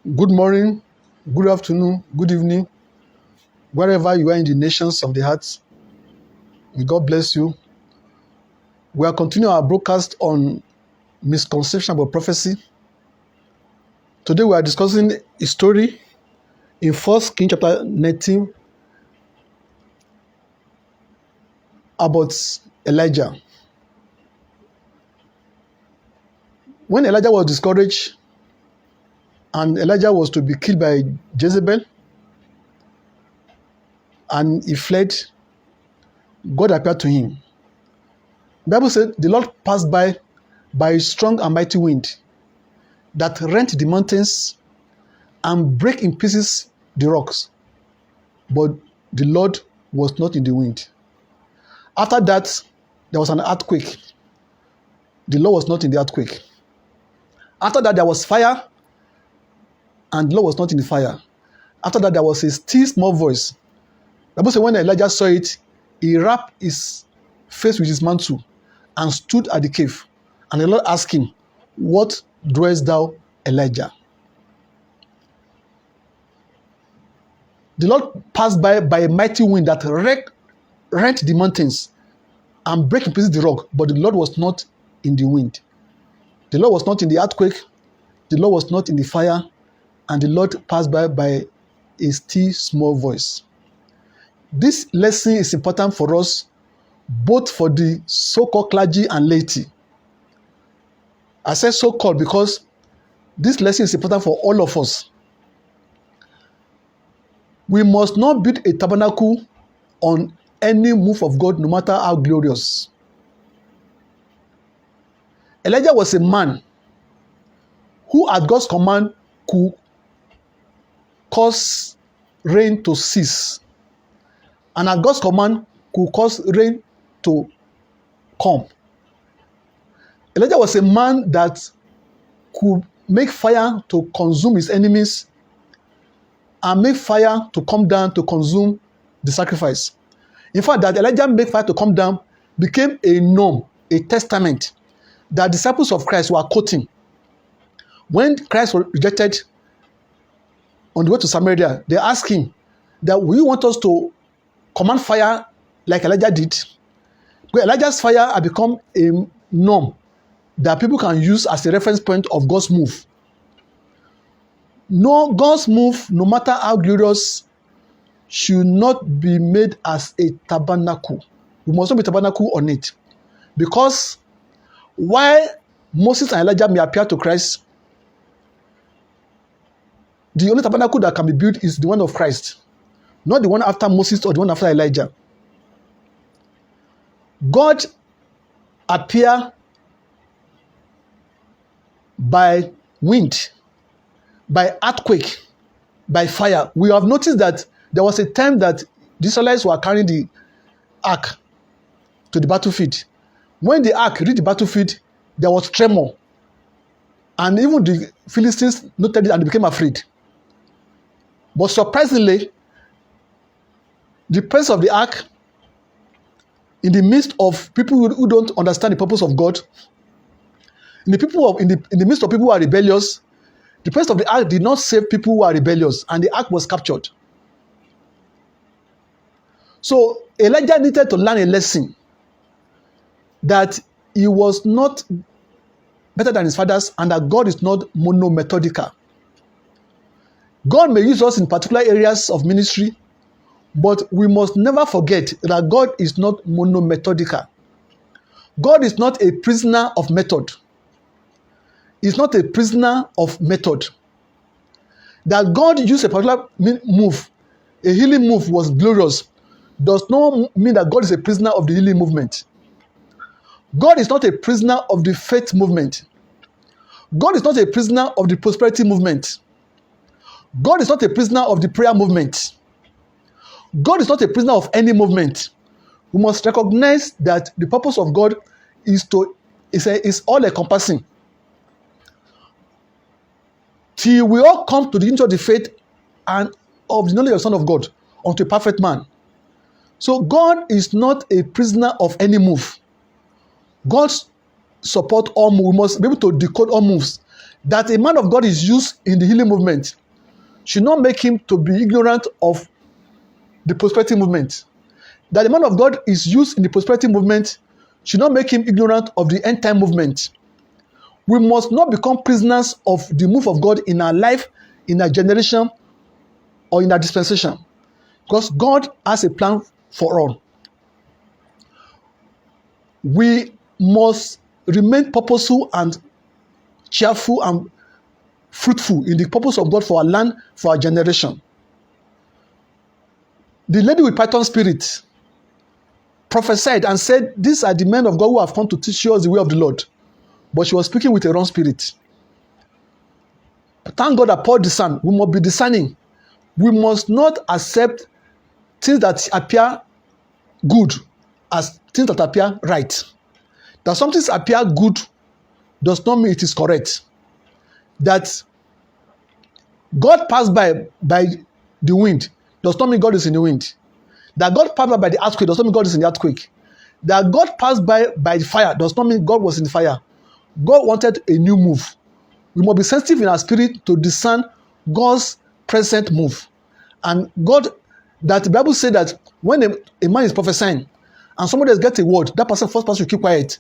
Good morning, good afternoon, good evening, wherever you are in the nations of the earth. May God bless you. We are continuing our broadcast on misconception about prophecy. Today we are discussing a story in 1 Kings chapter 19 about Elijah. When Elijah was discouraged and Elijah was to be killed by Jezebel and he fled, God appeared to him. The Bible said the Lord passed by a strong and mighty wind that rent the mountains and break in pieces the rocks. But the Lord was not in the wind. After that, there was an earthquake. The Lord was not in the earthquake. After that, there was fire, and the Lord was not in the fire. After that, there was a still small voice. The Bible said when Elijah saw it, he wrapped his face with his mantle and stood at the cave. And the Lord asked him, "What doest thou, Elijah?" The Lord passed by a mighty wind that rent the mountains and break in pieces the rock, but the Lord was not in the wind. The Lord was not in the earthquake. The Lord was not in the fire, and the Lord passed by a still small voice. This lesson is important for us, both for the so-called clergy and laity. I say so-called because this lesson is important for all of us. We must not build a tabernacle on any move of God, no matter how glorious. Elijah was a man who at God's command could cause rain to cease, and at God's command could cause rain to come. Elijah was a man that could make fire to consume his enemies and make fire to come down to consume the sacrifice. In fact, that Elijah made fire to come down became a norm, a testament that disciples of Christ were quoting. When Christ was rejected on the way to Samaria, they asked him that, "Will you want us to command fire like Elijah did?" Because Elijah's fire had become a norm that people can use as a reference point of God's move. No, God's move, no matter how glorious, should not be made as a tabernacle. We must not be tabernacle on it. Because while Moses and Elijah may appear to Christ, the only tabernacle that can be built is the one of Christ, not the one after Moses or the one after Elijah. God appeared by wind, by earthquake, by fire. We have noticed that there was a time that the Israelites were carrying the ark to the battlefield. When the ark reached the battlefield, there was tremor. And even the Philistines noted it and they became afraid. But surprisingly, the presence of the ark in the midst of people who don't understand the purpose of God, in the midst of people who are rebellious, the presence of the ark did not save people who are rebellious, and the ark was captured. So Elijah needed to learn a lesson that he was not better than his fathers and that God is not monomethodical. God may use us in particular areas of ministry, but we must never forget that God is not monomethodical. God is not a prisoner of method. He's not a prisoner of method. That God used a particular move, a healing move was glorious, does not mean that God is a prisoner of the healing movement. God is not a prisoner of the faith movement. God is not a prisoner of the prosperity movement. God is not a prisoner of the prayer movement. God is not a prisoner of any movement. We must recognize that the purpose of God is all-encompassing. Till we all come to the unity of the faith and of the knowledge of the Son of God, unto a perfect man. So God is not a prisoner of any move. God supports all moves. We must be able to decode all moves That a man of God is used in the healing movement should not make him to be ignorant of the prosperity movement. That the man of God is used in the prosperity movement should not make him ignorant of the end time movement. We must not become prisoners of the move of God in our life, in our generation, or in our dispensation. Because God has a plan for all. We must remain purposeful and cheerful and fruitful in the purpose of God for our land, for our generation. The lady with python spirit prophesied and said, these are the men of God who have come to teach us the way of the Lord. But she was speaking with a wrong spirit. But thank God that Paul discerned. We must be discerning. We must not accept things that appear good as things that appear right. That some things appear good does not mean it is correct. That God passed by the wind does not mean God is in the wind. That God passed by the earthquake does not mean God is in the earthquake. That God passed by the fire does not mean God was in the fire. God wanted a new move. We must be sensitive in our spirit to discern God's present move. And God, that the Bible said that when a man is prophesying and somebody else gets a word, that first person should keep quiet.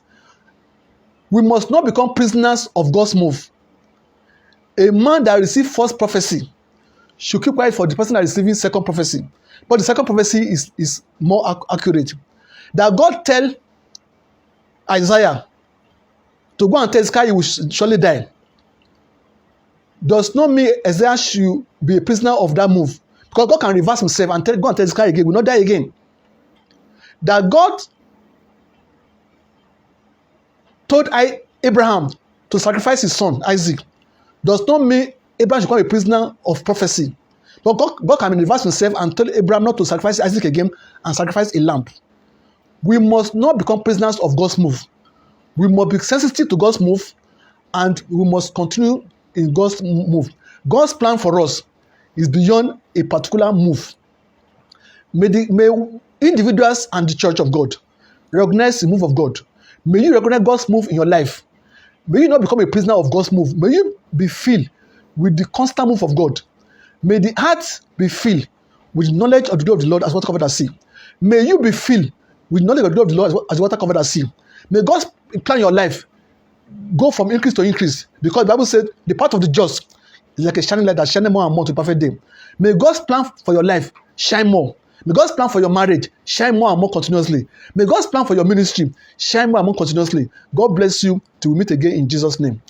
We must not become prisoners of God's move. A man that receives first prophecy should keep quiet for the person that is receiving second prophecy. But the second prophecy is more accurate. That God tell Isaiah to go and tell Sky he will surely die does not mean Isaiah should be a prisoner of that move. Because God can reverse himself and go and tell Sky again, will not die again. That God told Abraham to sacrifice his son, Isaac, does not mean Abraham should become a prisoner of prophecy. But God can reverse himself and tell Abraham not to sacrifice Isaac again and sacrifice a lamb. We must not become prisoners of God's move. We must be sensitive to God's move and we must continue in God's move. God's plan for us is beyond a particular move. May individuals and the church of God recognize the move of God. May you recognize God's move in your life. May you not become a prisoner of God's move. May you be filled with the constant move of God. May the heart be filled with knowledge of the will of the Lord as water covered the sea. May you be filled with knowledge of the will of the Lord as water covered the sea. May God's plan in your life go from increase to increase, because the Bible said the path of the just is like a shining light that shines more and more to a perfect day. May God's plan for your life shine more. May God's plan for your marriage shine more and more continuously. May God's plan for your ministry shine more and more continuously. God bless you till we meet again in Jesus' name.